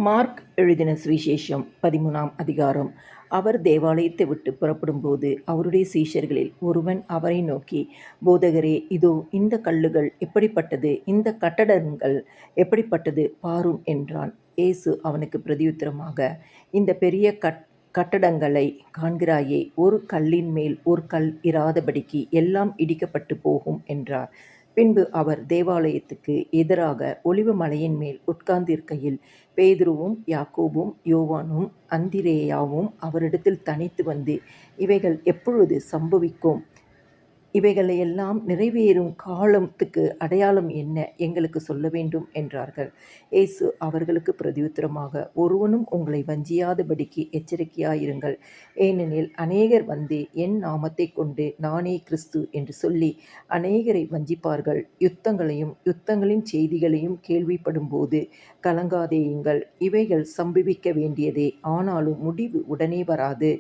Mark எழுதின சுவிசேஷம் 13ஆம் அதிகாரம். அவர் தேவாலயத்தை விட்டு புறப்படும்போது அவருடைய சீஷர்களில் ஒருவன் அவரை நோக்கி, போதகரே, இதோ இந்த கல்லுகள் எப்படிப்பட்டது, இந்த கட்டடங்கள் எப்படிப்பட்டது பாரும் என்றான். இயேசு அவனுக்கு பிரதியுத்தரமாக, இந்த பெரிய கட்டடங்களை காண்கிறாயே, ஒரு கல்லின் மேல் ஒரு கல் இராதபடிக்கு எல்லாம் இடிக்கப்பட்டு போகும் என்றார். பின்பு அவர் தேவாலயத்துக்கு எதிராக ஒலிவ மலையின் மேல் உட்கார்ந்திருக்கையில் பேதுருவும் யாக்கோபும் யோவானும் அந்திரேயாவும் அவரிடத்தில் தனித்து வந்து, இவைகள் எப்பொழுது சம்பவிக்கும், இவைகளையெல்லாம் நிறைவேறும் காலத்துக்கு அடையாளம் என்ன, எங்களுக்கு சொல்ல வேண்டும் என்றார்கள். இயேசு அவர்களுக்கு பிரதியுத்தரமாக, ஒருவனும் உங்களை வஞ்சியாதபடிக்கு எச்சரிக்கையாயிருங்கள். ஏனெனில் அநேகர் வந்து என் நாமத்தைக் கொண்டு நானே கிறிஸ்து என்று சொல்லி அநேகரை வஞ்சிப்பார்கள். யுத்தங்களின் செய்திகளையும் கேள்விப்படும்போது கலங்காதேயுங்கள். இவைகள் சம்பவிக்க வேண்டியதே, ஆனாலும் முடிவு உடனே வராது.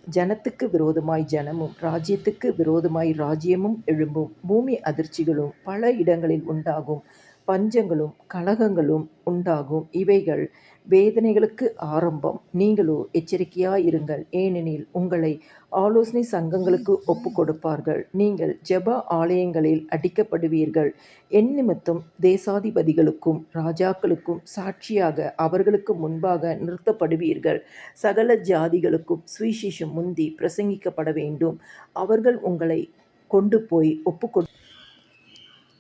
ஜனத்துக்கு விரோதமாய் ஜனமும் ராஜ்யத்துக்கு விரோதமாய் ராஜ்யமும் எழும்பும். பூமி அதிர்ச்சிகளும் பல இடங்களில் உண்டாகும். பஞ்சங்களும் கலகங்களும் உண்டாகும். இவைகள் வேதனைகளுக்கு ஆரம்பம். நீங்களோ எச்சரிக்கையாயிருங்கள். ஏனெனில் உங்களை ஆலோசனை சங்கங்களுக்கு ஒப்பு கொடுப்பார்கள். நீங்கள் ஜெப ஆலயங்களில் அடிக்கப்படுவீர்கள். என் நிமித்தம் தேசாதிபதிகளுக்கும் ராஜாக்களுக்கும் சாட்சியாக அவர்களுக்கு முன்பாக நிறுத்தப்படுவீர்கள். சகல ஜாதிகளுக்கும் சுவிசேஷம் முந்தி பிரசங்கிக்கப்பட வேண்டும். அவர்கள் உங்களை கொண்டு போய்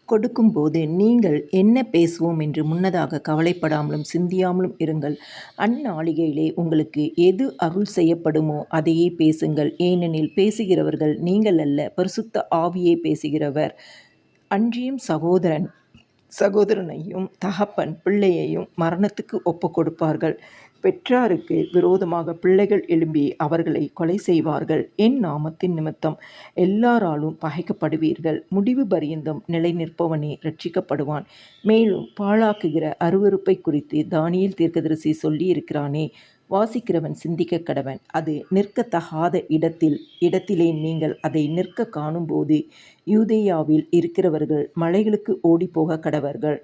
கொடுக்கும்போது நீங்கள் என்ன பேசுவோம் என்று முன்னதாக கவலைப்படாமலும் சிந்தியாமலும் இருங்கள். அந்நாளிகையிலே உங்களுக்கு எது அருள் செய்யப்படுமோ அதையே பேசுங்கள். ஏனெனில் பேசுகிறவர்கள் நீங்கள் அல்ல, பரிசுத்த ஆவியே பேசுகிறவர். அன்றியும் சகோதரனையும் தகப்பன் பிள்ளையையும் மரணத்துக்கு ஒப்பு கொடுப்பார்கள். பெற்றாருக்கு விரோதமாக பிள்ளைகள் எழும்பி அவர்களை கொலை செய்வார்கள். என் நாமத்தின் நிமித்தம் எல்லாராலும் பகைக்கப்படுவீர்கள். முடிவு பரியந்தம் நிலை நிற்பவனே ரட்சிக்கப்படுவான். மேலும் பாழாக்குகிற அருவருப்பை குறித்து தானியேல் தீர்க்கதரிசி சொல்லியிருக்கிறானே, வாசிக்கிறவன் சிந்திக்க கடவன். அது நிற்கத்தகாத இடத்திலே நீங்கள் அதை நிற்க காணும்போது யூதேயாவில் இருக்கிறவர்கள் மலைகளுக்கு ஓடிப்போக கடவர்கள்.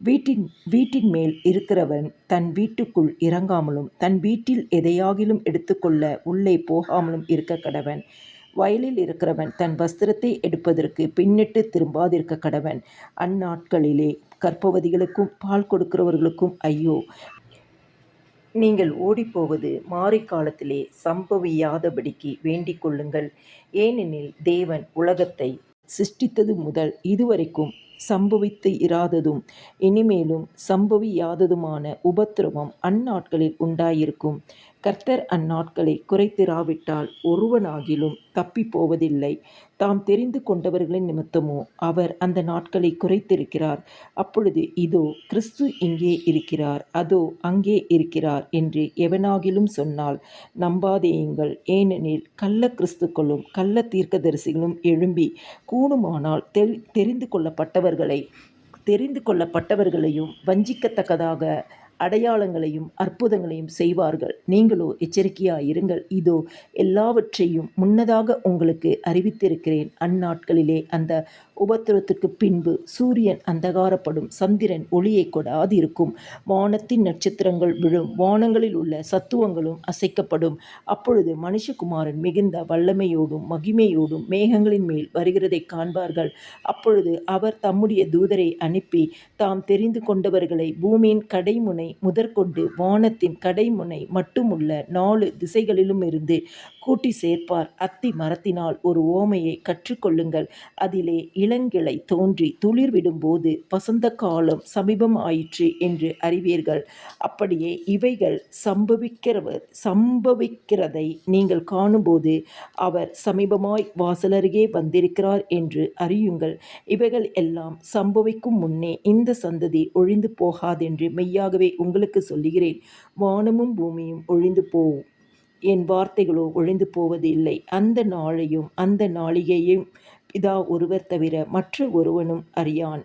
வீட்டின் மேல் இருக்கிறவன் தன் வீட்டுக்குள் இறங்காமலும் தன் வீட்டில் எதையாகிலும் எடுத்துக்கொள்ள உள்ளே போகாமலும் இருக்க கடவன். வயலில் இருக்கிறவன் தன் வஸ்திரத்தை எடுப்பதற்கு பின்னிட்டு திரும்பாதிருக்க கடவன். அந்நாட்களிலே கர்ப்பவதிகளுக்கும் பால் கொடுக்கிறவர்களுக்கும் ஐயோ! நீங்கள் ஓடிப்போவது மாரிக்காலத்திலே சம்பவியாதபடிக்கு வேண்டிக் கொள்ளுங்கள். ஏனெனில் தேவன் உலகத்தை சிருஷ்டித்தது முதல் இதுவரைக்கும் சம்பவித்து இராததும் இனிமேலும் சம்பவியாததுமான உபத்திரவம் அந்நாட்களில் உண்டாயிருக்கும். கர்த்தர் அந்நாட்களை குறைத்திராவிட்டால் ஒருவனாகிலும் தப்பி போவதில்லை. தாம் தெரிந்து கொண்டவர்களின் நிமித்தமோ அவர் அந்த நாட்களை குறைத்திருக்கிறார். அப்பொழுது இதோ கிறிஸ்து இங்கே இருக்கிறார், அதோ அங்கே இருக்கிறார் என்று எவனாகிலும் சொன்னால் நம்பாதேயுங்கள். ஏனெனில் கள்ள கிறிஸ்துக்களும் கள்ள தீர்க்கதரிசிகளும் எழும்பி கூடுமானால் தெரிந்து கொள்ளப்பட்டவர்களையும் வஞ்சிக்கத்தக்கதாக அடையாளங்களையும் அற்புதங்களையும் செய்வார்கள். நீங்களோ எச்சரிக்கையாயிருங்கள். இதோ எல்லாவற்றையும் முன்னதாக உங்களுக்கு அறிவித்திருக்கிறேன். அந்நாட்களிலே அந்த உபத்திரத்துக்கு பின்பு சூரியன் அந்தகாரப்படும், சந்திரன் ஒளியை கொடாதிருக்கும், வானத்தின் நட்சத்திரங்கள் விழும், வானங்களில் உள்ள சத்துவங்களும் அசைக்கப்படும். அப்பொழுது மனுஷகுமாரன் மிகுந்த வல்லமையோடும் மகிமையோடும் மேகங்களின் மேல் வருகிறதை காண்பார்கள். அப்பொழுது அவர் தம்முடைய தூதரை அனுப்பி தாம் தெரிந்து கொண்டவர்களை பூமியின் கடைமுனை முதற்கொண்டு வானத்தின் கடைமுனை மட்டுமுள்ள 4 திசைகளிலுமிருந்து கூட்டி சேர்ப்பார். அத்தி மரத்தினால் ஒரு ஓமையை கற்றுக்கொள்ளுங்கள். அதிலே இளங்கிளை தோன்றி துளிர் விடும்போது வசந்த காலம் சமீபம் ஆயிற்று என்று அறிவீர்கள். அப்படியே இவைகள் சம்பவிக்கிறதை நீங்கள் காணும்போது அவர் சமீபமாய் வாசலருகே வந்திருக்கிறார் என்று அறியுங்கள். இவைகள் எல்லாம் சம்பவிக்கும் முன்னே இந்த சந்ததி ஒழிந்து போகாதென்று மெய்யாகவே உங்களுக்கு சொல்லுகிறேன். வானமும் பூமியும் ஒழிந்து போகும், என் வார்த்தைகளோ ஒழிந்து போவது இல்லை. அந்த நாளையும் அந்த நாளிகையும் பிதா ஒருவர் தவிர மற்ற ஒருவனும் அறியான்.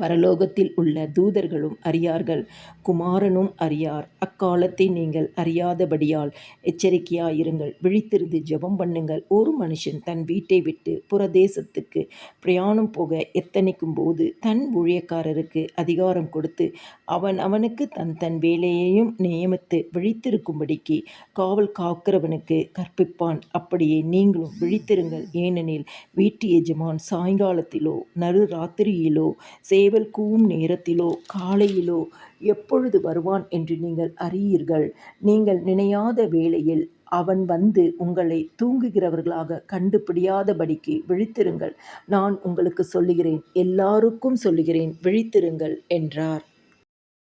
பரலோகத்தில் உள்ள தூதர்களும் அறியார்கள், குமாரனும் அறியார். அக்காலத்தை நீங்கள் அறியாதபடியால் எச்சரிக்கையாயிருங்கள். விழித்திருந்து ஜெபம் பண்ணுங்கள். ஒரு மனுஷன் தன் வீட்டை விட்டு புறதேசத்துக்கு பிரயாணம் போக எத்தனிக்கும் போது தன் ஊழியக்காரருக்கு அதிகாரம் கொடுத்து அவன் அவனுக்கு தன் தன் வேலையையும் நியமித்து விழித்திருக்கும்படிக்கு காவல் காக்கிறவனுக்கு கற்பிப்பான். அப்படியே நீங்களும் விழித்திருங்கள். ஏனெனில் வீட்டு எஜமான் சாயங்காலத்திலோ நடுராத்திரியிலோ சேவல் கூவும் நேரத்திலோ காலையிலோ எப்பொழுது வருவான் என்று நீங்கள் அறியீர்கள். நீங்கள் நினையாத வேளையில் அவன் வந்து உங்களை தூங்குகிறவர்களாக கண்டுபிடியாதபடிக்கு விழித்திருங்கள். நான் உங்களுக்கு சொல்லுகிறேன், எல்லாருக்கும் சொல்லுகிறேன், விழித்திருங்கள் என்றார்.